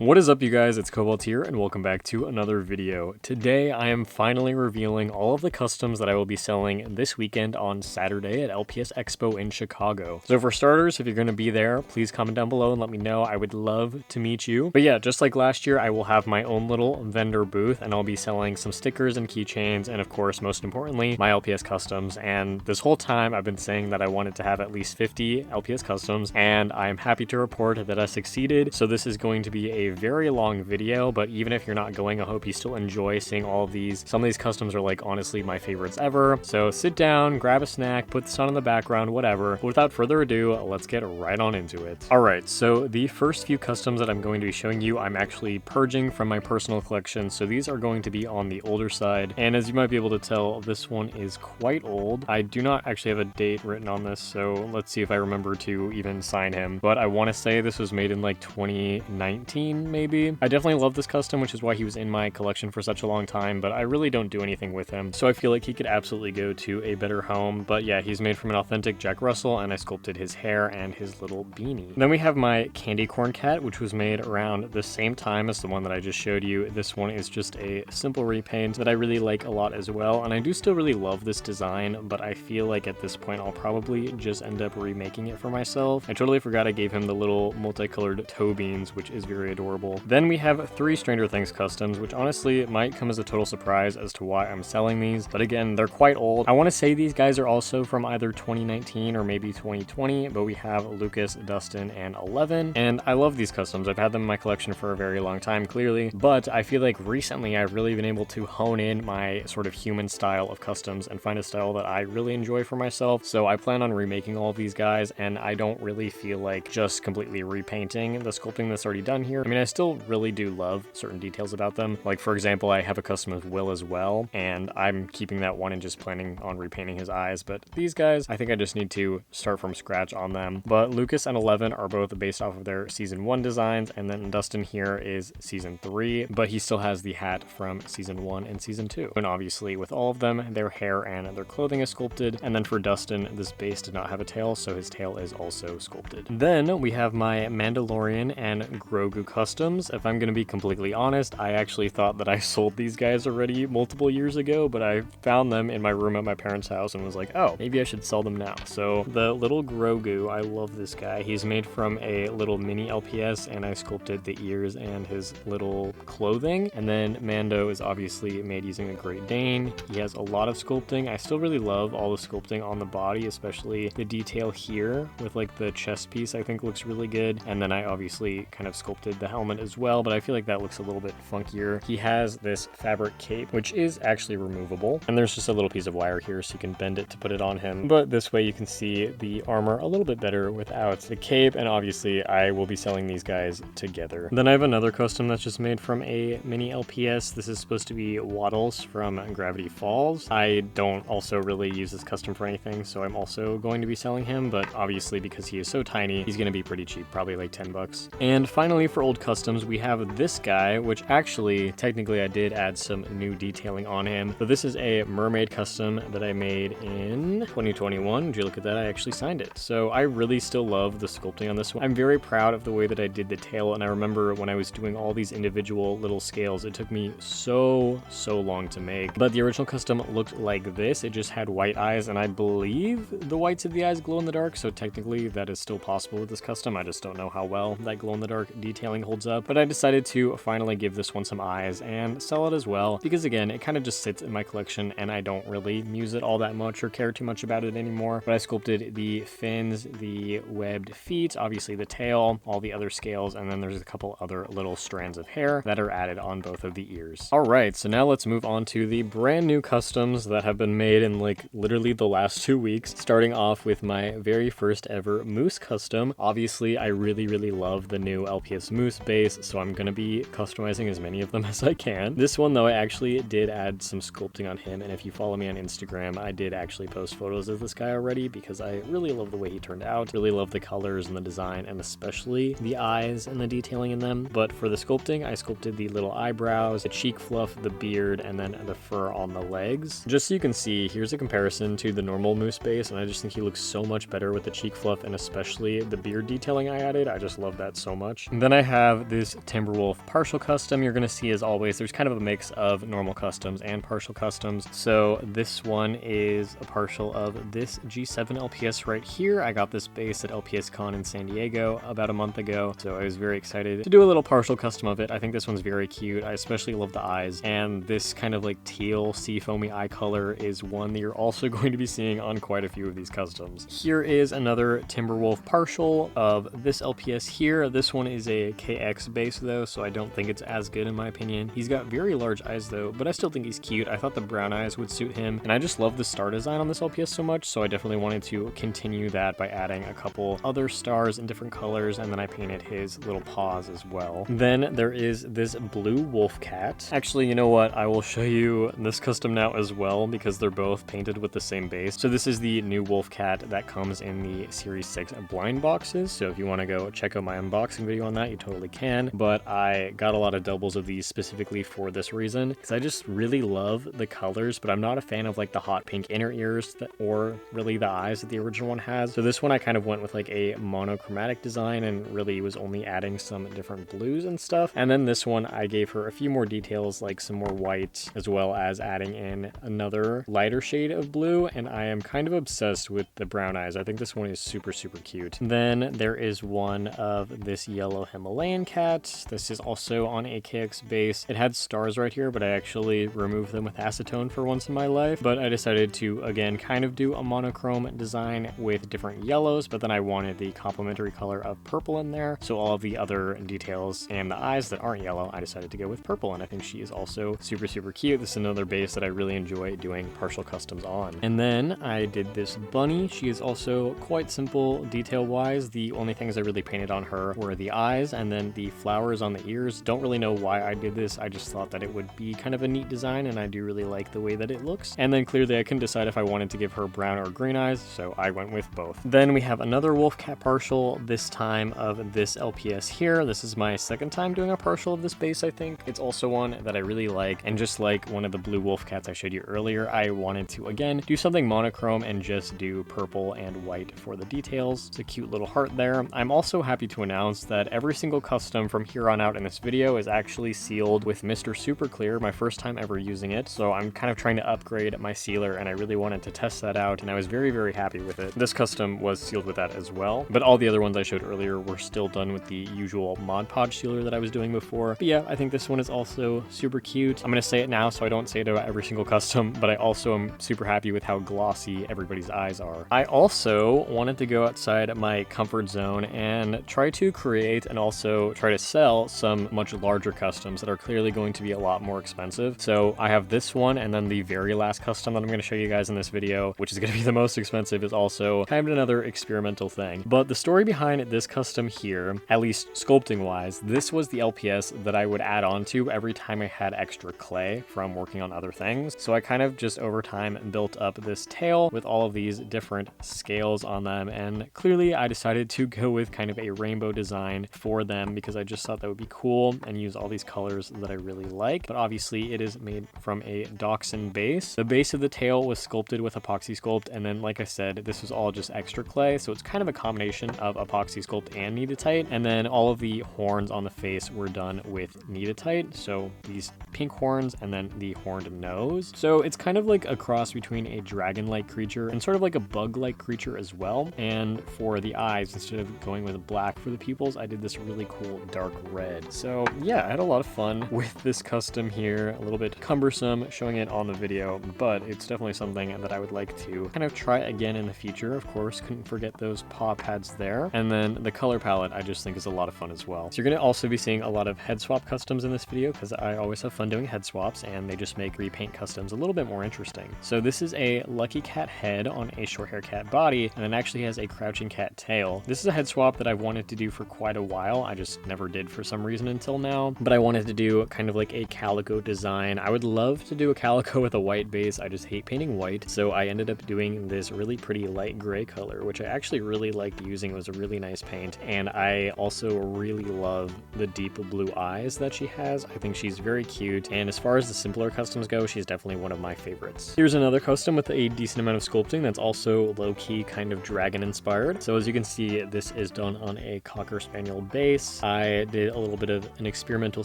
What is up, you guys? It's Cobalt here, and welcome back to another video. Today, I am finally revealing all of the customs that I will be selling this weekend on Saturday at LPS Expo in Chicago. So for starters, if you're going to be there, please comment down below and let me know. I would love to meet you. But yeah, just like last year, I will have my own little vendor booth, and I'll be selling some stickers and keychains, and of course, most importantly, my LPS customs. And this whole time, I've been saying that I wanted to have at least 50 LPS customs, and I am happy to report that I succeeded. So this is going to be a very long video, but even if you're not going, I hope you still enjoy seeing all of these. Some of these customs are like honestly my favorites ever. So sit down, grab a snack, put this on in the background, whatever. But without further ado, let's get right on into it. All right, so the first few customs that I'm going to be showing you, I'm actually purging from my personal collection. So these are going to be on the older side. And as you might be able to tell, this one is quite old. I do not actually have a date written on this, so let's see if I remember to even sign him. But I want to say this was made in like 2019, maybe. I definitely love this custom, which is why he was in my collection for such a long time, but I really don't do anything with him. So I feel like he could absolutely go to a better home. But yeah, he's made from an authentic Jack Russell, and I sculpted his hair and his little beanie. Then we have my candy corn cat, which was made around the same time as the one that I just showed you. This one is just a simple repaint that I really like a lot as well, and I do still really love this design, but I feel like at this point I'll probably just end up remaking it for myself. I totally forgot I gave him the little multicolored toe beans, which is very adorable. Then we have 3 Stranger Things customs, which honestly might come as a total surprise as to why I'm selling these, but again, they're quite old. I want to say these guys are also from either 2019 or maybe 2020, but we have Lucas, Dustin, and 11, and I love these customs. I've had them in my collection for a very long time, clearly, but I feel like recently I've really been able to hone in my sort of human style of customs and find a style that I really enjoy for myself. So I plan on remaking all of these guys, and I don't really feel like just completely repainting the sculpting that's already done here. I mean, I still really do love certain details about them. Like, for example, I have a custom of Will as well, and I'm keeping that one and just planning on repainting his eyes. But these guys, I think I just need to start from scratch on them. But Lucas and 11 are both based off of their season 1 designs, and then Dustin here is season 3, but he still has the hat from season 1 and season 2. And obviously with all of them, their hair and their clothing is sculpted. And then for Dustin, this base did not have a tail, so his tail is also sculpted. Then we have my Mandalorian and Grogu customs. If I'm going to be completely honest, I actually thought that I sold these guys already multiple years ago, but I found them in my room at my parents' house and was like, oh, maybe I should sell them now. So the little Grogu, I love this guy. He's made from a little mini LPS, and I sculpted the ears and his little clothing. And then Mando is obviously made using a Great Dane. He has a lot of sculpting. I still really love all the sculpting on the body, especially the detail here with like the chest piece. I think looks really good. And then I obviously kind of sculpted the helmet as well, but I feel like that looks a little bit funkier. He has this fabric cape, which is actually removable, and there's just a little piece of wire here so you can bend it to put it on him, but this way you can see the armor a little bit better without the cape. And obviously I will be selling these guys together. Then I have another custom that's just made from a mini LPS. This is supposed to be Waddles from Gravity Falls. I don't also really use this custom for anything, so I'm also going to be selling him, but obviously because he is so tiny, he's going to be pretty cheap, probably like 10 bucks. And finally, for old customs, we have this guy, which actually technically I did add some new detailing on him. So this is a mermaid custom that I made in 2021. Would you look at that? I actually signed it. So I really still love the sculpting on this one. I'm very proud of the way that I did the tail, and I remember when I was doing all these individual little scales, it took me so long to make. But the original custom looked like this. It just had white eyes, and I believe the whites of the eyes glow in the dark, so technically that is still possible with this custom. I just don't know how well that glow in the dark detailing holds up. But I decided to finally give this one some eyes and sell it as well, because again, it kind of just sits in my collection and I don't really use it all that much or care too much about it anymore. But I sculpted the fins, the webbed feet, obviously the tail, all the other scales, and then there's a couple other little strands of hair that are added on both of the ears. All right, so now let's move on to the brand new customs that have been made in like literally the last 2 weeks, starting off with my very first ever moose custom. Obviously, I really love the new LPS moose base, so I'm gonna be customizing as many of them as I can. This one though, I actually did add some sculpting on him, and if you follow me on Instagram, I did actually post photos of this guy already because I really love the way he turned out. Really love the colors and the design, and especially the eyes and the detailing in them. But for the sculpting, I sculpted the little eyebrows, the cheek fluff, the beard, and then the fur on the legs. Just so you can see, here's a comparison to the normal moose base, and I just think he looks so much better with the cheek fluff and especially the beard detailing I added. I just love that so much. And then I have have this Timberwolf partial custom. You're going to see, as always, there's kind of a mix of normal customs and partial customs. So this one is a partial of this G7 LPS right here. I got this base at LPS Con in San Diego about a month ago, so I was very excited to do a little partial custom of it. I think this one's very cute. I especially love the eyes, and this kind of like teal sea foamy eye color is one that you're also going to be seeing on quite a few of these customs. Here is another Timberwolf partial of this LPS here. This one is a KX base though, so I don't think it's as good in my opinion. He's got very large eyes though, but I still think he's cute. I thought the brown eyes would suit him, and I just love the star design on this LPS so much, so I definitely wanted to continue that by adding a couple other stars in different colors, and then I painted his little paws as well. Then there is this blue wolf cat. Actually, you know what? I will show you this custom now as well, because they're both painted with the same base. So this is the new wolf cat that comes in the Series 6 blind boxes, so if you want to go check out my unboxing video on that, you totally can. But I got a lot of doubles of these specifically for this reason, because I just really love the colors, but I'm not a fan of like the hot pink inner ears or really the eyes that the original one has. So this one I kind of went with like a monochromatic design and really was only adding some different blues and stuff. And then this one I gave her a few more details, like some more white, as well as adding in another lighter shade of blue, and I am kind of obsessed with the brown eyes. I think this one is super cute. Then there is one of this yellow Himalayan cat. This is also on a KX base. It had stars right here, but I actually removed them with acetone for once in my life. But I decided to, again, kind of do a monochrome design with different yellows, but then I wanted the complementary color of purple in there. So all of the other details and the eyes that aren't yellow, I decided to go with purple, and I think she is also super cute. This is another base that I really enjoy doing partial customs on. And then I did this bunny. She is also quite simple detail-wise. The only things I really painted on her were the eyes and then the flowers on the ears. Don't really know why I did this. I just thought that it would be kind of a neat design, and I do really like the way that it looks. And then clearly I couldn't decide if I wanted to give her brown or green eyes, so I went with both. Then we have another wolf cat partial, this time of this LPS here. This is my second time doing a partial of this base, I think. It's also one that I really like, and just like one of the blue wolf cats I showed you earlier, I wanted to again do something monochrome and just do purple and white for the details. It's a cute little heart there. I'm also happy to announce that every single custom from here on out in this video is actually sealed with Mr. Super Clear, my first time ever using it, so I'm kind of trying to upgrade my sealer, and I really wanted to test that out, and I was very happy with it. This custom was sealed with that as well, but all the other ones I showed earlier were still done with the usual Mod Podge sealer that I was doing before. But yeah, I think this one is also super cute. I'm gonna say it now so I don't say it about every single custom, but I also am super happy with how glossy everybody's eyes are. I also wanted to go outside my comfort zone and try to create and also try to sell some much larger customs that are clearly going to be a lot more expensive. So I have this one, and then the very last custom that I'm going to show you guys in this video, which is going to be the most expensive, is also kind of another experimental thing. But the story behind this custom here, at least sculpting wise, this was the LPS that I would add on to every time I had extra clay from working on other things. So I kind of just over time built up this tail with all of these different scales on them, and clearly I decided to go with kind of a rainbow design for them because I just thought that would be cool and use all these colors that I really like. But obviously it is made from a dachshund base. The base of the tail was sculpted with epoxy sculpt, and then like I said, this was all just extra clay, so it's kind of a combination of epoxy sculpt and Kneadatite. And then all of the horns on the face were done with Kneadatite, so these pink horns and then the horned nose. So it's kind of like a cross between a dragon-like creature and sort of like a bug-like creature as well. And for the eyes, instead of going with black for the pupils, I did this really cool dark red. So yeah, I had a lot of fun with this custom here. A little bit cumbersome showing it on the video, but it's definitely something that I would like to kind of try again in the future. Of course, couldn't forget those paw pads there. And then the color palette I just think is a lot of fun as well. So you're going to also be seeing a lot of head swap customs in this video because I always have fun doing head swaps, and they just make repaint customs a little bit more interesting. So this is a lucky cat head on a short hair cat body, and it actually has a crouching cat tail. This is a head swap that I've wanted to do for quite a while. I just never did for some reason until now, but I wanted to do kind of like a calico design. I would love to do a calico with a white base. I just hate painting white, so I ended up doing this really pretty light gray color, which I actually really liked using. It was a really nice paint, and I also really love the deep blue eyes that she has. I think she's very cute, and as far as the simpler customs go, she's definitely one of my favorites. Here's another custom with a decent amount of sculpting that's also low-key kind of dragon inspired. So as you can see, this is done on a Cocker Spaniel base. I did a little bit of an experimental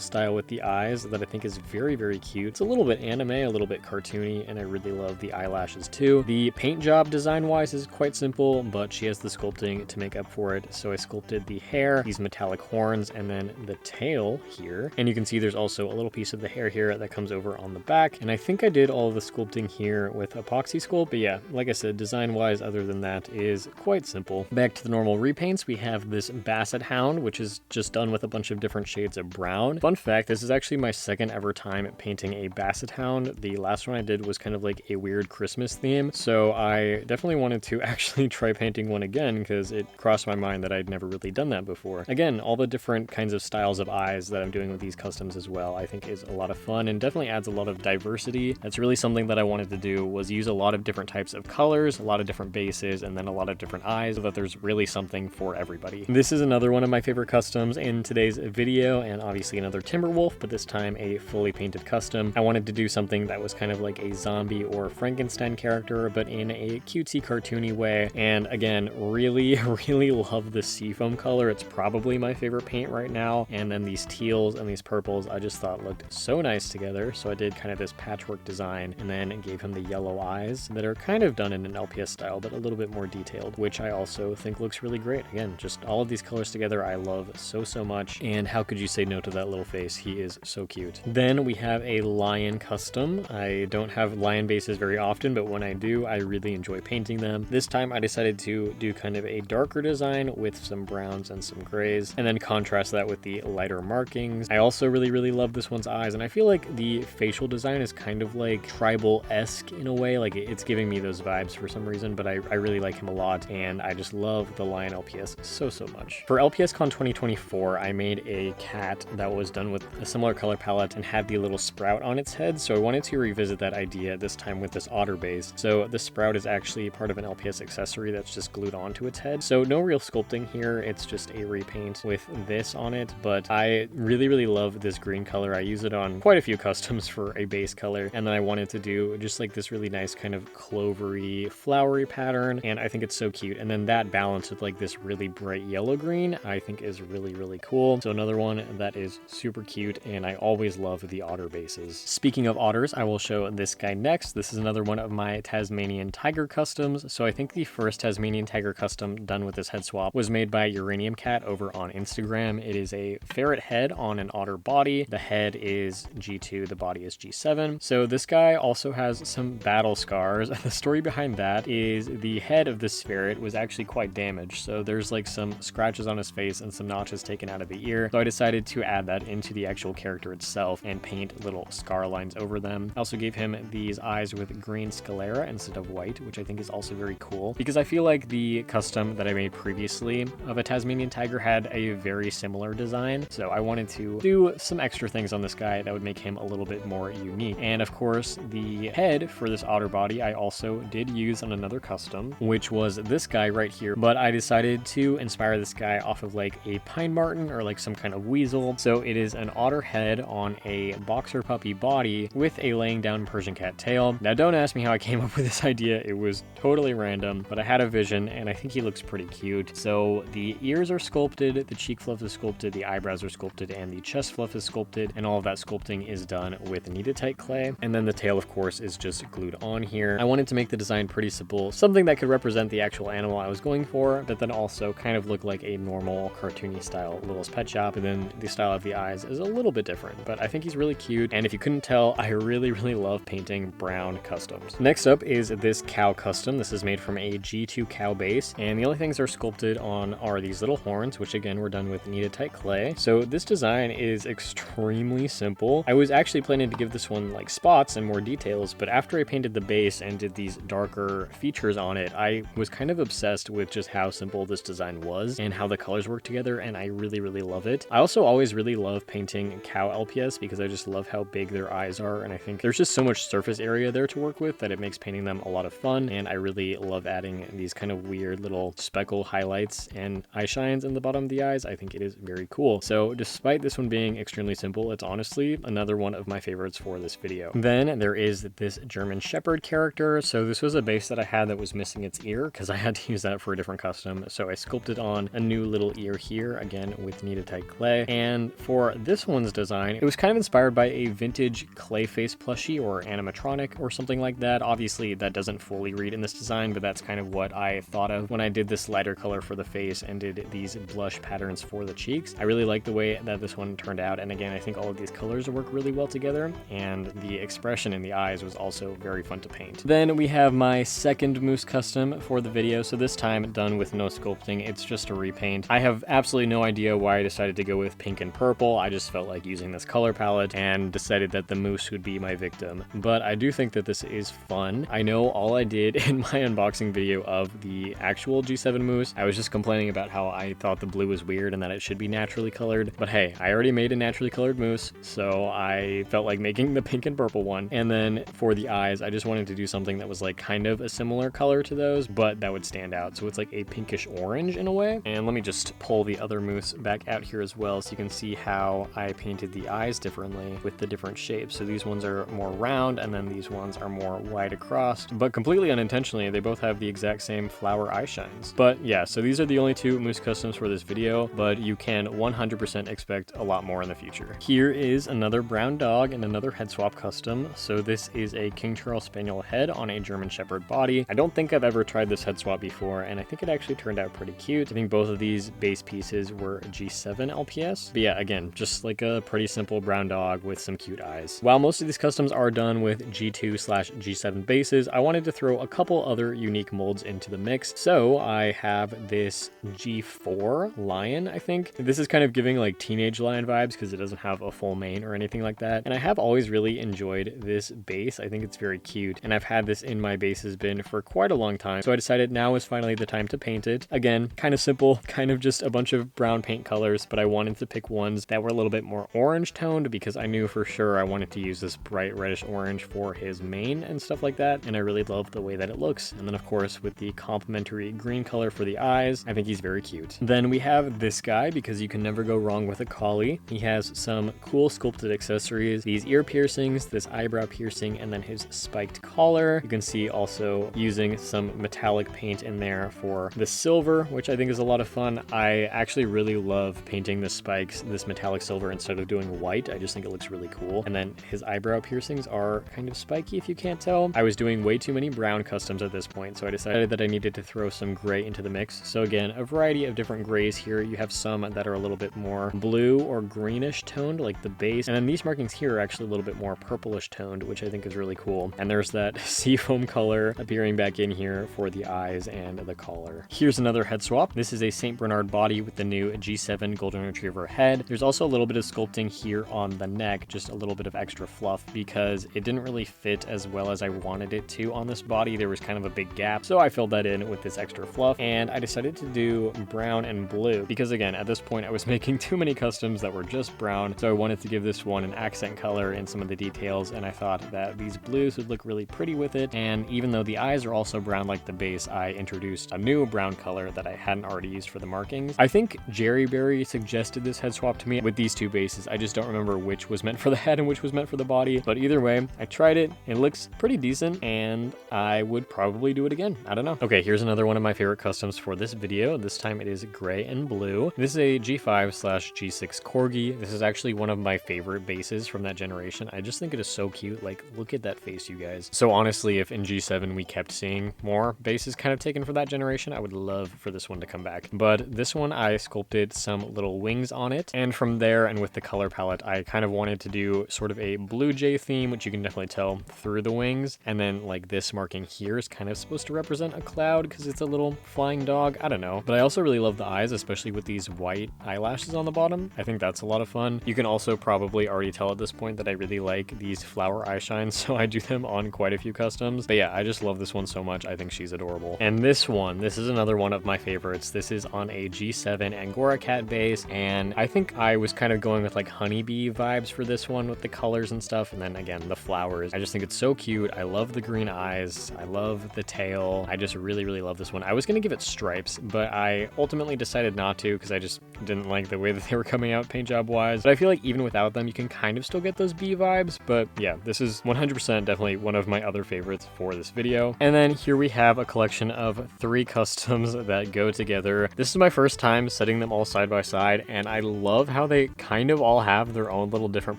style with the eyes that I think is very, very cute. It's a little bit anime, a little bit cartoony, and I really love the eyelashes too. The paint job design-wise is quite simple, but she has the sculpting to make up for it. So I sculpted the hair, these metallic horns, and then the tail here. And you can see there's also a little piece of the hair here that comes over on the back. And I think I did all of the sculpting here with epoxy sculpt. But yeah, like I said, design-wise, other than that, is quite simple. Back to the normal repaints, we have this Basset Hound, which is just done with a bunch of different shades of brown. Fun fact, this is actually my second ever time painting a Basset Hound. The last one I did was kind of like a weird Christmas theme. So I definitely wanted to actually try painting one again because it crossed my mind that I'd never really done that before. Again, all the different kinds of styles of eyes that I'm doing with these customs as well, I think is a lot of fun and definitely adds a lot of diversity. That's really something that I wanted to do, was use a lot of different types of colors, a lot of different bases, and then a lot of different eyes so that there's really something for everybody. This is another one of my favorite customs in today's video, and obviously another Timberwolf, but this time a fully painted custom. I wanted to do something that was kind of like a zombie or Frankenstein character, but in a cutesy, cartoony way. And again, really, really love the seafoam color. It's probably my favorite paint right now. And then these teals and these purples, I just thought looked so nice together. So I did kind of this patchwork design and then gave him the yellow eyes that are kind of done in an LPS style, but a little bit more detailed, which I also think looks really great. Again, just all of these colors together, I love so much. And how could you say no to that little face? He is so cute. Then we have a lion custom. I don't have lion bases very often, but when I do, I really enjoy painting them. This time I decided to do kind of a darker design with some browns and some grays, and then contrast that with the lighter markings. I also really love this one's eyes, and I feel like the facial design is kind of like tribal-esque in a way. Like it's giving me those vibes for some reason, but I really like him a lot, and I just love the lion LPS so much. For LPS Con 2024, I made a cat that was done with a similar color palette and had the little sprout on its head, so I wanted to revisit that idea this time with this otter base. So the sprout is actually part of an LPS accessory that's just glued onto its head. So no real sculpting here, it's just a repaint with this on it, but I really love this green color. I use it on quite a few customs for a base color, and then I wanted to do just like this really nice kind of clovery, flowery pattern, and I think it's so cute. And then that balance with like this really bright yellow green, I think is really cool. So another one that is super cute, and I always love the otter bases. Speaking of otters, I will show this guy next. This is another one of my Tasmanian tiger customs. So I think the first Tasmanian tiger custom done with this head swap was made by Uranium Cat over on Instagram. It is a ferret head on an otter body. The head is G2, the body is G7. So this guy also has some battle scars. The story behind that is the head of this ferret was actually quite damaged. So there's like some scratches on his face and some notches taken out of the ear. So I decided to add that into the actual character itself and paint little scar lines over them. I also gave him these eyes with green sclera instead of white, which I think is also very cool because I feel like the custom that I made previously of a Tasmanian tiger had a very similar design. So I wanted to do some extra things on this guy that would make him a little bit more unique. And of course, the head for this otter body I also did use on another custom, which was this guy right here. But I decided to inspire this guy off of like a pine marten or like some kind of weasel. So it is an otter head on a boxer puppy body with a laying down Persian cat tail. Now don't ask me how I came up with this idea. It was totally random, but I had a vision and I think he looks pretty cute. So the ears are sculpted, the cheek fluff is sculpted, the eyebrows are sculpted, and the chest fluff is sculpted, and all of that sculpting is done with knead-tight clay. And then the tail, of course, is just glued on here. I wanted to make the design pretty simple, something that could represent the actual animal I was going for, but then also kind of look like a normal cartoony style Littlest Pet Shop. And then the style of the eyes is a little bit different, but I think he's really cute. And if you couldn't tell, I really love painting brown customs. Next up is this cow custom. This is made from a G2 cow base, and the only things are sculpted on are these little horns, which again were done with knead-tight clay. So this design is extremely simple. I was actually planning to give this one like spots and more details, but after I painted the base and did these darker features on it, I was kind of obsessed with just how simple this design was and how the colors work together, and I really love it. I also always really love painting cow LPS because I just love how big their eyes are, and I think there's just so much surface area there to work with that it makes painting them a lot of fun, and I really love adding these kind of weird little speckle highlights and eye shines in the bottom of the eyes. I think it is very cool. So despite this one being extremely simple, it's honestly another one of my favorites for this video. Then there is this German Shepherd character. So this was a base that I had that was missing its ear because I had to use that for a different custom. So I sculpted on a new little ear here. Again, again with kneaded-tight clay. And for this one's design, it was kind of inspired by a vintage clay face plushie or animatronic or something like that. Obviously, that doesn't fully read in this design, but that's kind of what I thought of when I did this lighter color for the face and did these blush patterns for the cheeks. I really like the way that this one turned out, and again, I think all of these colors work really well together, and the expression in the eyes was also very fun to paint. Then we have my second moose custom for the video, so this time done with no sculpting, it's just a repaint. I have absolutely no idea why I decided to go with pink and purple. I just felt like using this color palette and decided that the moose would be my victim. But I do think that this is fun. I know all I did in my unboxing video of the actual G7 moose, I was just complaining about how I thought the blue was weird and that it should be naturally colored. But hey, I already made a naturally colored moose, so I felt like making the pink and purple one. And then for the eyes, I just wanted to do something that was like kind of a similar color to those, but that would stand out. So it's like a pinkish orange in a way. And let me just pull the other moose back out here as well so you can see how I painted the eyes differently with the different shapes. So these ones are more round and then these ones are more wide across, but completely unintentionally, they both have the exact same flower eye shines. But yeah, so these are the only two moose customs for this video, but you can 100% expect a lot more in the future. Here is another brown dog and another head swap custom. So this is a King Charles Spaniel head on a German Shepherd body. I don't think I've ever tried this head swap before, and I think it actually turned out pretty cute. I think both of these base pieces were G7 LPS. But yeah, again, just like a pretty simple brown dog with some cute eyes. While most of these customs are done with G2/G7 bases, I wanted to throw a couple other unique molds into the mix. So I have this G4 lion, I think. This is kind of giving like teenage lion vibes because it doesn't have a full mane or anything like that. And I have always really enjoyed this base. I think it's very cute. And I've had this in my bases bin for quite a long time. So I decided now is finally the time to paint it. Again, kind of simple, kind of just a bunch of brown paint colors, but I wanted to pick ones that were a little bit more orange toned because I knew for sure I wanted to use this bright reddish orange for his mane and stuff like that. And I really love the way that it looks. And then of course with the complementary green color for the eyes, I think he's very cute. Then we have this guy because you can never go wrong with a collie. He has some cool sculpted accessories, these ear piercings, this eyebrow piercing, and then his spiked collar. You can see also using some metallic paint in there for the silver, which I think is a lot of fun. I actually really love painting the spikes, this metallic silver instead of doing white. I just think it looks really cool. And then his eyebrow piercings are kind of spiky if you can't tell. I was doing way too many brown customs at this point, so I decided that I needed to throw some gray into the mix. So again, a variety of different grays here. You have some that are a little bit more blue or greenish toned, like the base. And then these markings here are actually a little bit more purplish toned, which I think is really cool. And there's that seafoam color appearing back in here for the eyes and the collar. Here's another head swap. This is a St. Bernard body with the new G7 Golden Retriever head. There's also a little bit of sculpting here on the neck, just a little bit of extra fluff because it didn't really fit as well as I wanted it to on this body. There was kind of a big gap, so I filled that in with this extra fluff, and I decided to do brown and blue because again, at this point I was making too many customs that were just brown, so I wanted to give this one an accent color in some of the details, and I thought that these blues would look really pretty with it. And even though the eyes are also brown like the base, I introduced a new brown color that I hadn't already used for the markings. I think Jerry Berry suggested this head swap to me with these two bases. I just don't remember which was meant for the head and which was meant for the body, but either way, I tried it. It looks pretty decent, and I would probably do it again. I don't know. Okay, here's another one of my favorite customs for this video. This time it is gray and blue. This is a G5/G6 Corgi. This is actually one of my favorite bases from that generation. I just think it is so cute. Like, look at that face, you guys. So honestly, if in G7 we kept seeing more bases kind of taken for that generation, I would love for this one to come back. But this one, I sculpted some little wings on it. And from there, and with the color palette, I kind of wanted to do sort of a blue jay theme, which you can definitely tell through the wings. And then like this marking here is kind of supposed to represent a cloud because it's a little flying dog. I don't know. But I also really love the eyes, especially with these white eyelashes on the bottom. I think that's a lot of fun. You can also probably already tell at this point that I really like these flower eye shines, so I do them on quite a few customs. But yeah, I just love this one so much. I think she's adorable. And this one, this is another one of my favorites. This is on a G7 Angora cat base, and I think I was kind of going with like honeybee vibes for this one with the colors and stuff, and then again, the flowers. I just think it's so cute. I love the green eyes. I love the tail. I just really, really love this one. I was going to give it stripes, but I ultimately decided not to because I just didn't like the way that they were coming out paint job wise. But I feel like even without them, you can kind of still get those bee vibes. But yeah, this is 100% definitely one of my other favorites for this video. And then here we have a collection of 3 customs that go together. This is my first time setting them them all side by side, and I love how they kind of all have their own little different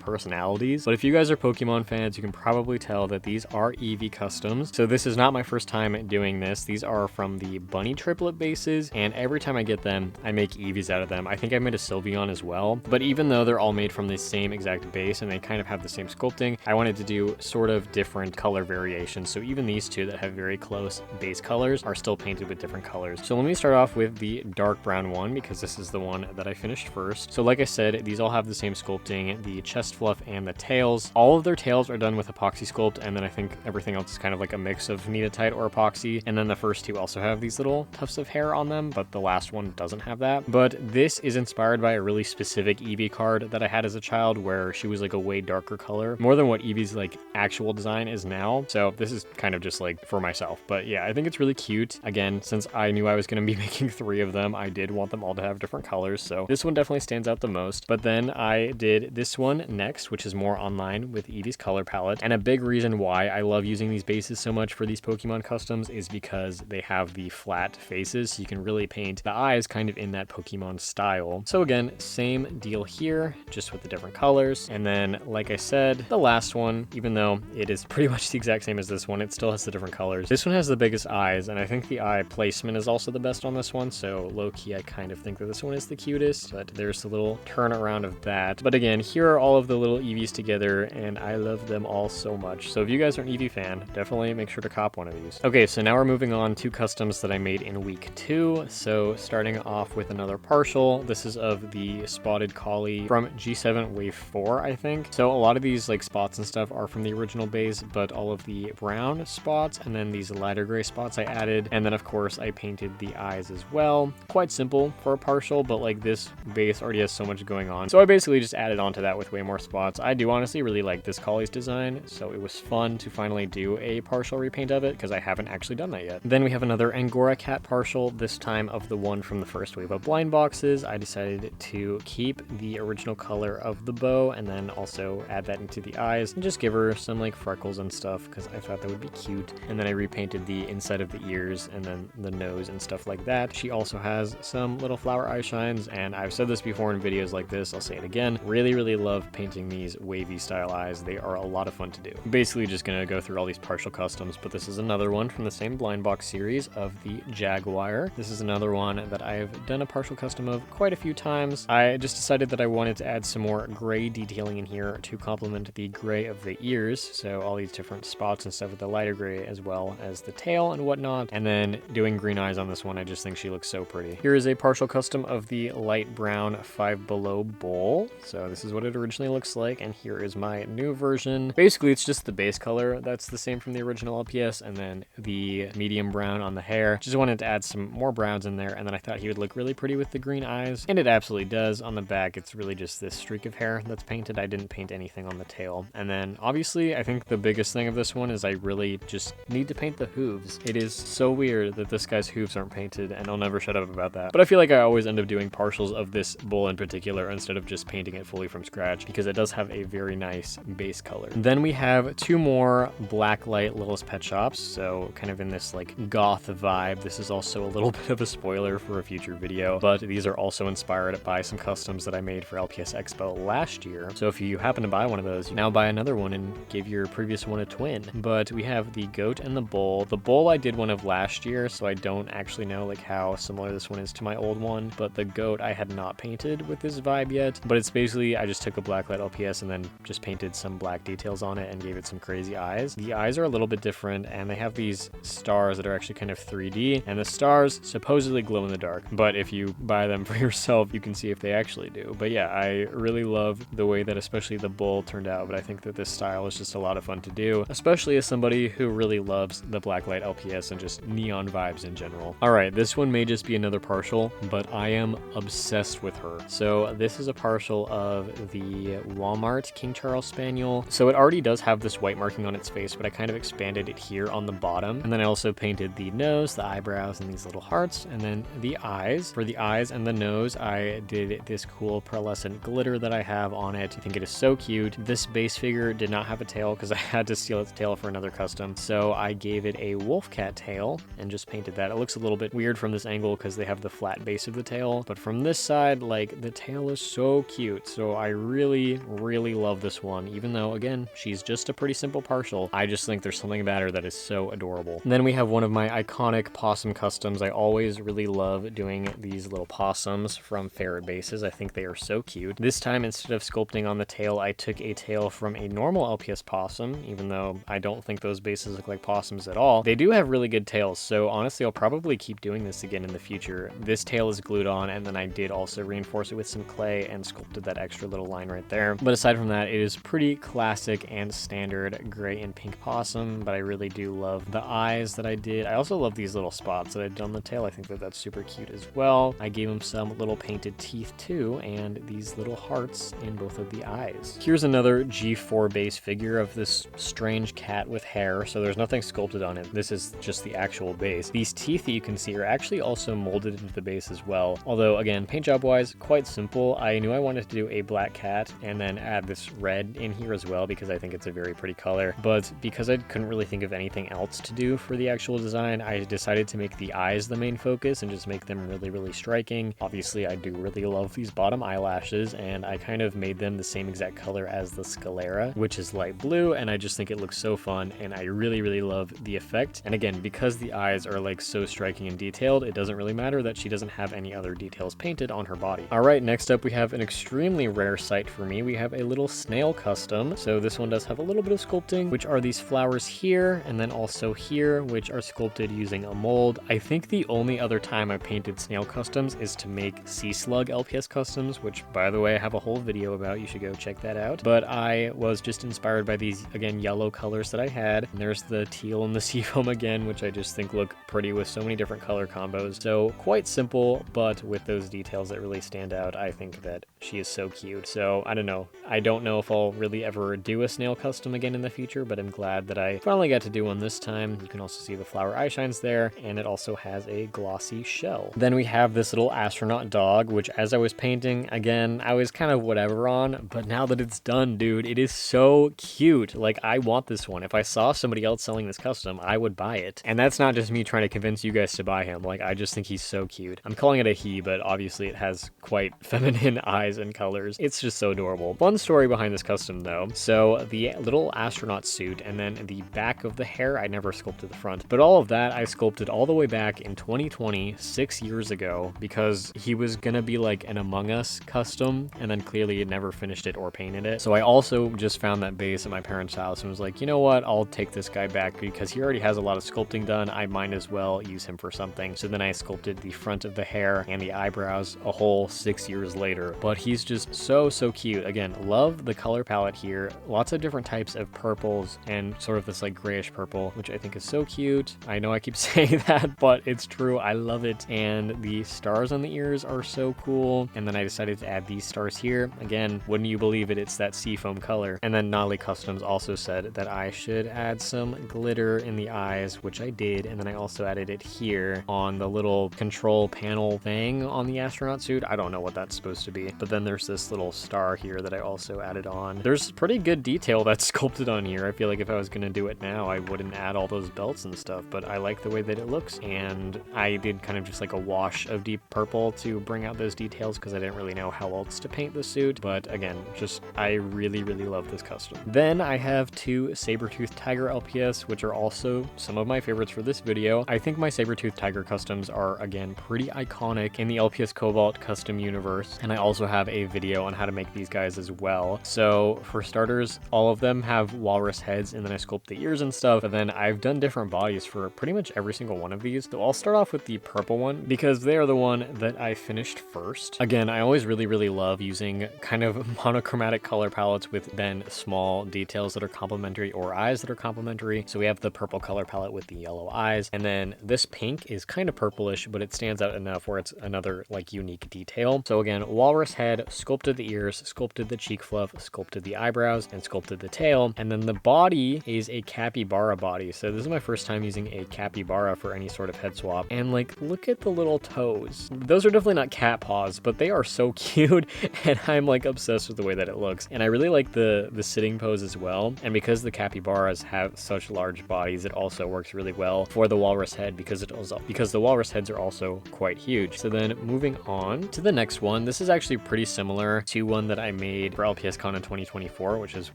personalities. But if you guys are Pokemon fans, you can probably tell that these are Eevee customs. So this is not my first time doing this. These are from the bunny triplet bases, and every time I get them, I make Eevees out of them. I think I made a Sylveon as well, but even though they're all made from the same exact base and they kind of have the same sculpting, I wanted to do sort of different color variations. So even these two that have very close base colors are still painted with different colors. So let me start off with the dark brown one, because this is the one that I finished first. So like I said, these all have the same sculpting, the chest fluff and the tails. All of their tails are done with epoxy sculpt, and then I think everything else is kind of like a mix of Neatite or epoxy. And then the first two also have these little tufts of hair on them, but the last one doesn't have that. But this is inspired by a really specific Eevee card that I had as a child, where she was like a way darker color, more than what Eevee's like actual design is now. So this is kind of just like for myself. But yeah, I think it's really cute. Again, since I knew I was going to be making 3 of them, I did want them all to have different colors. So this one definitely stands out the most. But then I did this one next, which is more online with Eevee's color palette. And a big reason why I love using these bases so much for these Pokemon customs is because they have the flat faces, so you can really paint the eyes kind of in that Pokemon style. So again, same deal here, just with the different colors. And then, like I said, the last one, even though it is pretty much the exact same as this one, it still has the different colors. This one has the biggest eyes, and I think the eye placement is also the best on this one. So low-key, I kind of think that this one is the cutest, but there's a little turnaround of that. But again, here are all of the little Eevees together, and I love them all so much. So if you guys are an Eevee fan, definitely make sure to cop one of these. Okay, so now we're moving on to customs that I made in week 2. So starting off with another partial. This is of the Spotted Collie from G7 Wave 4, I think. So a lot of these like spots and stuff are from the original base, but all of the brown spots and then these lighter gray spots I added. And then of course I painted the eyes as well. Quite simple for a partial, but like this base already has so much going on. So I basically just added onto that with way more spots. I do honestly really like this Collie's design, so it was fun to finally do a partial repaint of it, because I haven't actually done that yet. Then we have another Angora cat partial, this time of the one from the first wave of blind boxes. I decided to keep the original color of the bow and then also add that into the eyes and just give her some like freckles and stuff, because I thought that would be cute. And then I repainted the inside of the ears and then the nose and stuff like that. She also has some little flower eye shines, and I've said this before in videos like this, I'll say it again, really love painting these wavy style eyes. They are a lot of fun to do. I'm basically just gonna go through all these partial customs, but this is another one from the same blind box series of the Jaguar. This is another one that I've done a partial custom of quite a few times. I just decided that I wanted to add some more gray detailing in here to complement the gray of the ears, so all these different spots and stuff with the lighter gray as well as the tail and whatnot. And then doing green eyes on this one, I just think she looks so pretty. Here is a partial custom of the light brown Five Below bowl. So this is what it originally looks like, and here is my new version. Basically, it's just the base color that's the same from the original LPS, and then the medium brown on the hair. Just wanted to add some more browns in there, and then I thought he would look really pretty with the green eyes, and it absolutely does. On the back, it's really just this streak of hair that's painted. I didn't paint anything on the tail. And then obviously, I think the biggest thing of this one is I really just need to paint the hooves. It is so weird that this guy's hooves aren't painted, and I'll never shut up about that. But I feel like I always end up doing partials of this bull in particular instead of just painting it fully from scratch, because it does have a very nice base color. Then we have 2 more Blacklight Littlest Pet Shops, so kind of in this like goth vibe. This is also a little bit of a spoiler for a future video, but these are also inspired by some customs that I made for LPS Expo last year. So if you happen to buy one of those, you now buy another one and give your previous one a twin. But we have the goat and the bull. The bull I did one of last year, so I don't actually know like how similar this one is to my old one, but the goat I had not painted with this vibe yet. But it's basically, I just took a Blacklight LPS and then just painted some black details on it and gave it some crazy eyes. The eyes are a little bit different, and they have these stars that are actually kind of 3D, and the stars supposedly glow in the dark, but if you buy them for yourself, you can see if they actually do. But yeah, I really love the way that especially the bull turned out, but I think that this style is just a lot of fun to do, especially as somebody who really loves the Blacklight LPS and just neon vibes in general. Alright, this one may just be another partial, but I am obsessed with her. So this is a partial of the Walmart King Charles Spaniel. So it already does have this white marking on its face, but I kind of expanded it here on the bottom. And then I also painted the nose, the eyebrows, and these little hearts, and then the eyes. For the eyes and the nose, I did this cool pearlescent glitter that I have on it. I think it is so cute. This base figure did not have a tail because I had to steal its tail for another custom. So I gave it a wolf cat tail and just painted that. It looks a little bit weird from this angle because they have the flat base of the tail. tail. But from this side, like, the tail is so cute. So I really, really love this one. Even though, again, she's just a pretty simple partial, I just think there's something about her that is so adorable. And then we have one of my iconic possum customs. I always really love doing these little possums from ferret bases. I think they are so cute. This time, instead of sculpting on the tail, I took a tail from a normal LPS possum, even though I don't think those bases look like possums at all. They do have really good tails, so honestly, I'll probably keep doing this again in the future. This tail is glued on, and then I did also reinforce it with some clay and sculpted that extra little line right there. But aside from that, it is pretty classic and standard gray and pink possum, but I really do love the eyes that I did. I also love these little spots that I did on the tail. I think that that's super cute as well. I gave him some little painted teeth too, and these little hearts in both of the eyes. Here's another G4 base figure of this strange cat with hair, so there's nothing sculpted on it. This is just the actual base. These teeth that you can see are actually also molded into the base as well. Although, again, paint job wise, quite simple. I knew I wanted to do a black cat and then add this red in here as well because I think it's a very pretty color. But because I couldn't really think of anything else to do for the actual design, I decided to make the eyes the main focus and just make them really, really striking. Obviously, I do really love these bottom eyelashes, and I kind of made them the same exact color as the sclera, which is light blue, and I just think it looks so fun, and I really, really love the effect. And again, because the eyes are like so striking and detailed, it doesn't really matter that she doesn't have any other details painted on her body. All right, next up we have an extremely rare sight for me. We have a little snail custom. So this one does have a little bit of sculpting, which are these flowers here, and then also here, which are sculpted using a mold. I think the only other time I painted snail customs is to make sea slug LPS customs, which by the way, I have a whole video about. You should go check that out. But I was just inspired by these, again, yellow colors that I had. And there's the teal and the seafoam again, which I just think look pretty with so many different color combos. So quite simple, but with those details that really stand out. I think that she is so cute. So I don't know. I don't know if I'll really ever do a snail custom again in the future, but I'm glad that I finally got to do one this time. You can also see the flower eye shines there, and it also has a glossy shell. Then we have this little astronaut dog, which as I was painting, again, I was kind of whatever on, but now that it's done, dude, it is so cute. Like, I want this one. If I saw somebody else selling this custom, I would buy it. And that's not just me trying to convince you guys to buy him. Like, I just think he's so cute. I'm calling it a he, but obviously it has quite feminine eyes and colors. It's just so adorable. Fun story behind this custom though. So the little astronaut suit and then the back of the hair, I never sculpted the front, but all of that I sculpted all the way back in 2020, 6 years ago, because he was gonna be like an Among Us custom, and then clearly never finished it or painted it. So I also just found that base at my parents' house and was like, you know what, I'll take this guy back because he already has a lot of sculpting done. I might as well use him for something. So then I sculpted the front of the hair and the eyebrows a whole 6 years later. But he's just so cute. Again, love the color palette here. Lots of different types of purples and sort of this like grayish purple, which I think is so cute. I know I keep saying that, but it's true. I love it. And the stars on the ears are so cool. And then I decided to add these stars here. Again, wouldn't you believe it? It's that seafoam color. And then Nolly Customs also said that I should add some glitter in the eyes, which I did. And then I also added it here on the little control panel thing on the astronaut suit. I don't know what that's supposed to be. But then there's this little star here that I also added on. There's pretty good detail that's sculpted on here. I feel like if I was going to do it now, I wouldn't add all those belts and stuff, but I like the way that it looks. And I did kind of just like a wash of deep purple to bring out those details because I didn't really know how else to paint the suit. But again, just I really love this custom. Then I have two saber-toothed tiger LPS, which are also some of my favorites for this video. I think my saber-toothed tiger customs are, again, pretty iconic in the LPS Cobalt custom universe. And I also have a video on how to make these guys as well. So for starters, all of them have walrus heads, and then I sculpt the ears and stuff. But then I've done different bodies for pretty much every single one of these. So I'll start off with the purple one because they are the one that I finished first. Again, I always really love using kind of monochromatic color palettes with then small details that are complementary or eyes that are complementary. So we have the purple color palette with the yellow eyes, and then this pink is kind of purplish, but it stands out enough where it's another like unique detail. So again, walrus head, sculpted the ears, sculpted the cheek fluff, sculpted the eyebrows, and sculpted the tail. And then the body is a capybara body. So this is my first time using a capybara for any sort of head swap. And like, look at the little toes. Those are definitely not cat paws, but they are so cute, and I'm like obsessed with the way that it looks. And I really like the sitting pose as well. And because the capybaras have such large bodies, it also works really well for the walrus head because the walrus heads are also quite huge. So then moving on to the next one, this is actually pretty similar to one that I made for LPS Con in 2024, which is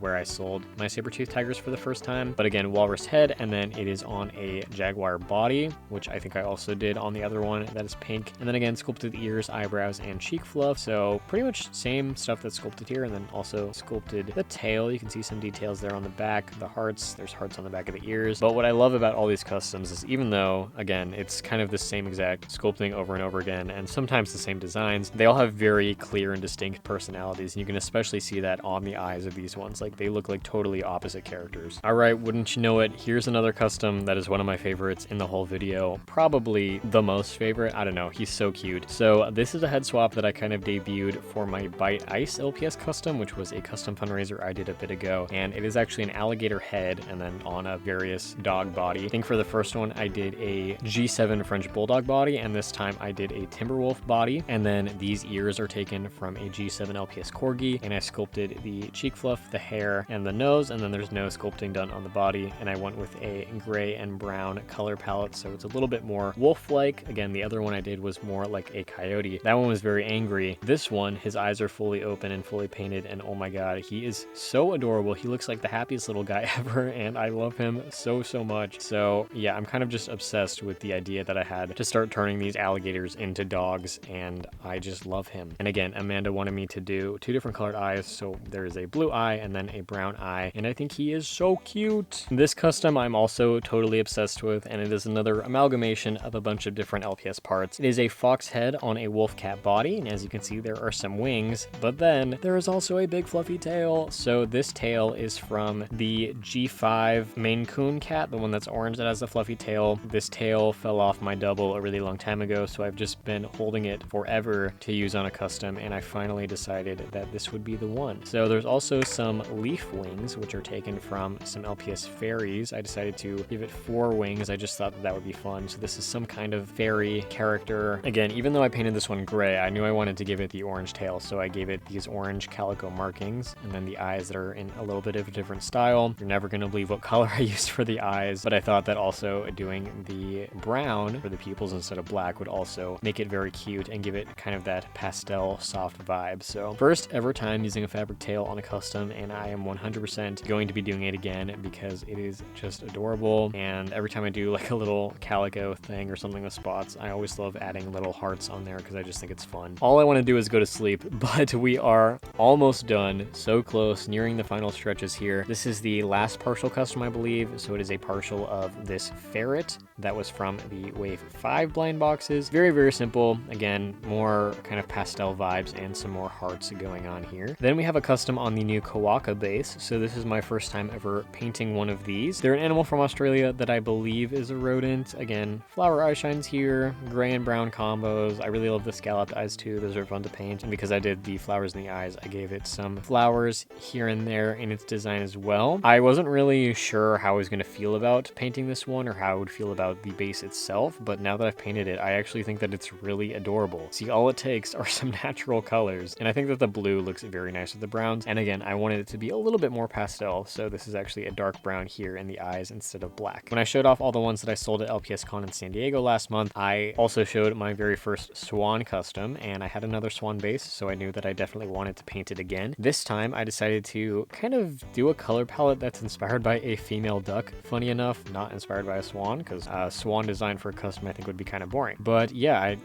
where I sold my saber-tooth tigers for the first time. But again, walrus head, and then it is on a jaguar body, which I think I also did on the other one that is pink. And then again, sculpted ears, eyebrows, and cheek fluff. So pretty much same stuff that's sculpted here, and then also sculpted the tail. You can see some details there on the back, the hearts. There's hearts on the back of the ears. But what I love about all these customs is even though, again, it's kind of the same exact sculpting over and over again, and sometimes the same designs, they all have very clear and distinct personalities. And you can especially see that on the eyes of these ones. Like, they look like totally opposite characters. All right, wouldn't you know it, here's another custom that is one of my favorites in the whole video. Probably the most favorite. I don't know, he's so cute. So this is a head swap that I kind of debuted for my Bite Ice LPS custom, which was a custom fundraiser I did a bit ago. And it is actually an alligator head and then on a various dog body. I think for the first one, I did a G7 French Bulldog body, and this time I did a Timberwolf body. And then these ears are taken from a G7 LPS Corgi, and I sculpted the cheek fluff, the hair, and the nose, and then there's no sculpting done on the body. And I went with a gray and brown color palette, so it's a little bit more wolf-like. Again, the other one I did was more like a coyote. That one was very angry. This one, his eyes are fully open and fully painted, and oh my god, he is so adorable. He looks like the happiest little guy ever, and I love him so much. So yeah, I'm kind of just obsessed with the idea that I had to start turning these alligators into dogs, and I just love him. And again, Amanda wanted me to do 2 different colored eyes, so there is a blue eye and then a brown eye, and I think he is so cute. This custom I'm also totally obsessed with, and it is another amalgamation of a bunch of different LPS parts. It is a fox head on a wolf cat body, and as you can see, there are some wings, but then there is also a big fluffy tail. So this tail is from the G5 Maine Coon cat, the one that's orange that has the fluffy tail. This tail fell off my double a really long time ago, so I've just been holding it forever to use on a custom, and I finally decided that this would be the one. So there's also some leaf wings, which are taken from some LPS fairies. I decided to give it 4 wings. I just thought that would be fun. So this is some kind of fairy character. Again, even though I painted this one gray, I knew I wanted to give it the orange tail, so I gave it these orange calico markings, and then the eyes that are in a little bit of a different style. You're never going to believe what color I used for the eyes, but I thought that also doing the brown for the pupils instead of black would also make it very cute and give it kind of that pastel soft vibe. So first ever time using a fabric tail on a custom, and I am 100% going to be doing it again because it is just adorable. And every time I do like a little calico thing or something with spots, I always love adding little hearts on there because I just think it's fun. All I want to do is go to sleep, but we are almost done. So close, nearing the final stretches here. This is the last partial custom, I believe. So it is a partial of this ferret that was from the Wave 5 blind boxes. Very simple. Again, more kind of pastel vibes and some more hearts going on here. Then we have a custom on the new Kawaka base. So this is my first time ever painting one of these. They're an animal from Australia that I believe is a rodent. Again, flower eye shines here, gray and brown combos. I really love the scalloped eyes too. Those are fun to paint. And because I did the flowers in the eyes, I gave it some flowers here and there in its design as well. I wasn't really sure how I was going to feel about painting this one or how I would feel about the base itself, but now that I've painted it, I actually think that it's really adorable. See, all it takes are some natural colors, and I think that the blue looks very nice with the browns. And again, I wanted it to be a little bit more pastel, so this is actually a dark brown here in the eyes instead of black. When I showed off all the ones that I sold at LPS Con in San Diego last month, I also showed my very first swan custom, and I had another swan base, so I knew that I definitely wanted to paint it again. This time, I decided to kind of do a color palette that's inspired by a female duck. Funny enough, not inspired by a swan, because a swan design for a custom I think would be kind of boring. But yeah,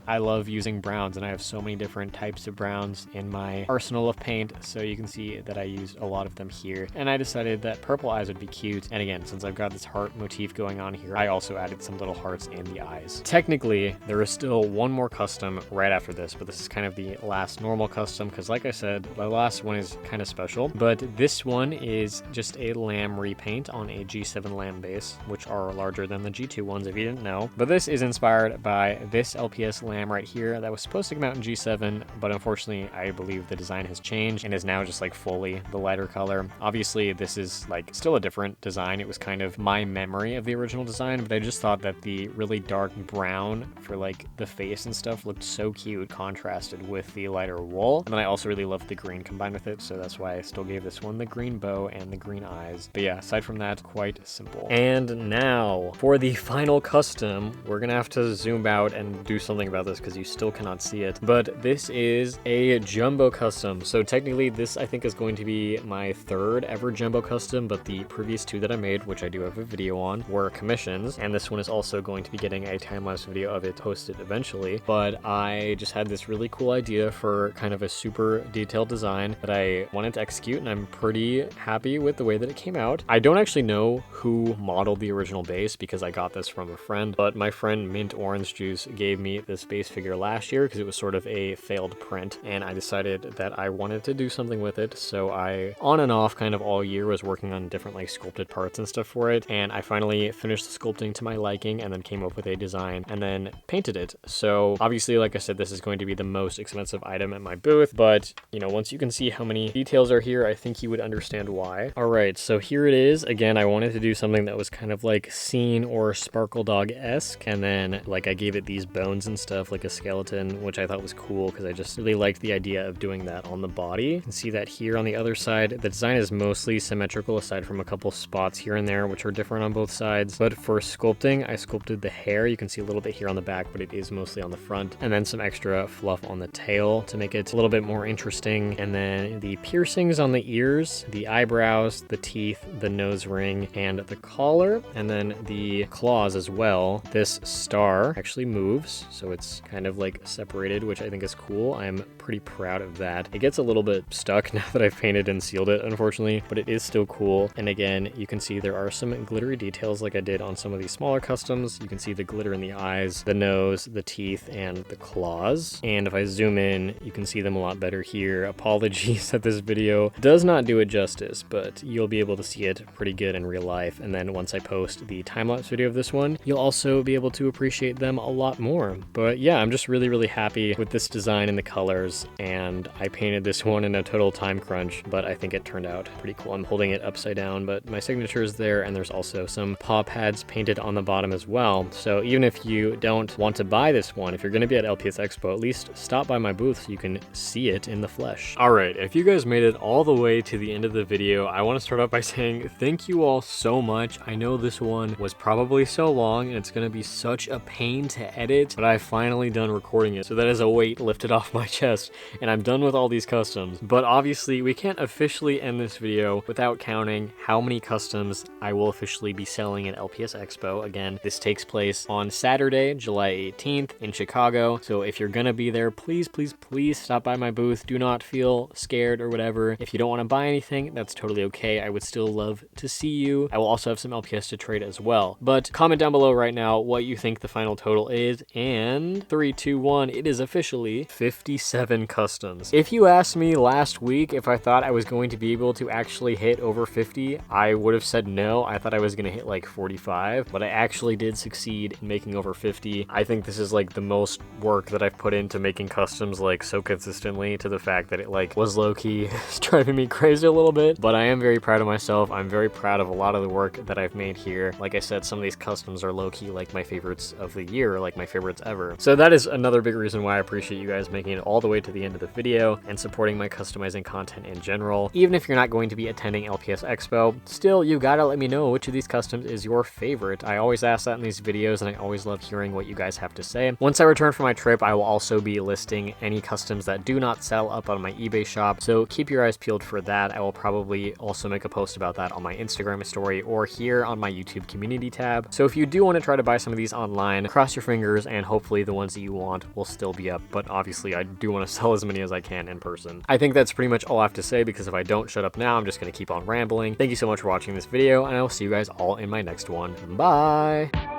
I love using browns, and I have so many different types of browns in my arsenal of paint, so you can see that I used a lot of them here. And I decided that purple eyes would be cute, and again, since I've got this heart motif going on here, I also added some little hearts in the eyes. Technically, there is still one more custom right after this, but this is kind of the last normal custom, because like I said, the last one is kind of special, but this one is just a lamb repaint on a G7 lamb base, which are larger than the G2 ones if you didn't know. But this is inspired by this LPS lamb right here that was supposed to come out in G7, but unfortunately I believe the design has changed and is now just like fully the lighter color. Obviously this is like still a different design. It was kind of my memory of the original design, but I just thought that the really dark brown for like the face and stuff looked so cute contrasted with the lighter wool. And then I also really loved the green combined with it, so that's why I still gave this one the green bow and the green eyes. But yeah, aside from that, quite simple. And now for the the final custom, we're gonna have to zoom out and do something about this because you still cannot see it, but this is a jumbo custom. So technically this I think is going to be my third ever jumbo custom, but the previous two that I made, which I do have a video on, were commissions, and this one is also going to be getting a time-lapse video of it posted eventually. But I just had this really cool idea for kind of a super detailed design that I wanted to execute, and I'm pretty happy with the way that it came out. I don't actually know who modeled the original base because I got this from a friend, but my friend Mint Orange Juice gave me this base figure last year because it was sort of a failed print, and I decided that I wanted to do something with it. So I, on and off kind of all year, was working on different like sculpted parts and stuff for it, and I finally finished the sculpting to my liking and then came up with a design and then painted it. So obviously, like I said, this is going to be the most expensive item at my booth, but you know, once you can see how many details are here, I think you would understand why. All right, so here it is. Again, I wanted to do something that was kind of like Scene or Sparkle Dog-esque, and then like I gave it these bones and stuff like a skeleton, which I thought was cool because I just really liked the idea of doing that on the body. You can see that here on the other side. The design is mostly symmetrical aside from a couple spots here and there which are different on both sides, but for sculpting I sculpted the hair. You can see a little bit here on the back, but it is mostly on the front, and then some extra fluff on the tail to make it a little bit more interesting, and then the piercings on the ears, the eyebrows, the teeth, the nose ring, and the collar, and then the claws as well. This star actually moves, so it's kind of like separated, which I think is cool. I'm pretty proud of that. It gets a little bit stuck now that I've painted and sealed it, unfortunately, but it is still cool. And again, you can see there are some glittery details like I did on some of these smaller customs. You can see the glitter in the eyes, the nose, the teeth, and the claws. And if I zoom in, you can see them a lot better here. Apologies that this video does not do it justice, but you'll be able to see it pretty good in real life. And then once I post the time-lapse video of this one, you'll also be able to appreciate them a lot more. But yeah, I'm just really, really happy with this design and the colors, and I painted this one in a total time crunch, but I think it turned out pretty cool. I'm holding it upside down, but my signature is there, and there's also some paw pads painted on the bottom as well. So even if you don't want to buy this one, if you're going to be at LPS Expo, at least stop by my booth so you can see it in the flesh. All right, if you guys made it all the way to the end of the video, I want to start off by saying thank you all so much. I know this one was probably so long and it's going to be such a pain to edit, but I finally done recording it, so that is a weight lifted off my chest, and I'm done with all these customs. But obviously we can't officially end this video without counting how many customs I will officially be selling at LPS Expo. Again, this takes place on Saturday, July 18th in Chicago, so if you're gonna be there, please, please, please stop by my booth. Do not feel scared or whatever. If you don't want to buy anything, that's totally okay. I would still love to see you. I will also have some LPS to trade as well. But comment down below right now what you think the final total is, and 3, 2, 1, it is officially 57 customs. If you asked me last week if I thought I was going to be able to actually hit over 50, I would have said no. I thought I was going to hit like 45, but I actually did succeed in making over 50. I think this is like the most work that I've put into making customs like so consistently, to the fact that it like was low-key driving me crazy a little bit, but I am very proud of myself. I'm very proud of a lot of the work that I've made here. Like I said, some of these customs are low-key like my favorites of the year, like my favorites ever. So that is another big reason why I appreciate you guys making it all the way to the end of the video and supporting my customizing content in general. Even if you're not going to be attending LPS Expo, still, you gotta let me know which of these customs is your favorite. I always ask that in these videos, and I always love hearing what you guys have to say. Once I return from my trip, I will also be listing any customs that do not sell up on my eBay shop, so keep your eyes peeled for that. I will probably also make a post about that on my Instagram story or here on my YouTube community tab. So if you do want to try to buy some of these online, cross your fingers, and hopefully the ones that you want will still be up, but obviously I do want to sell as many as I can in person. I think that's pretty much all I have to say, because if I don't shut up now, I'm just going to keep on rambling. Thank you so much for watching this video, and I will see you guys all in my next one. Bye!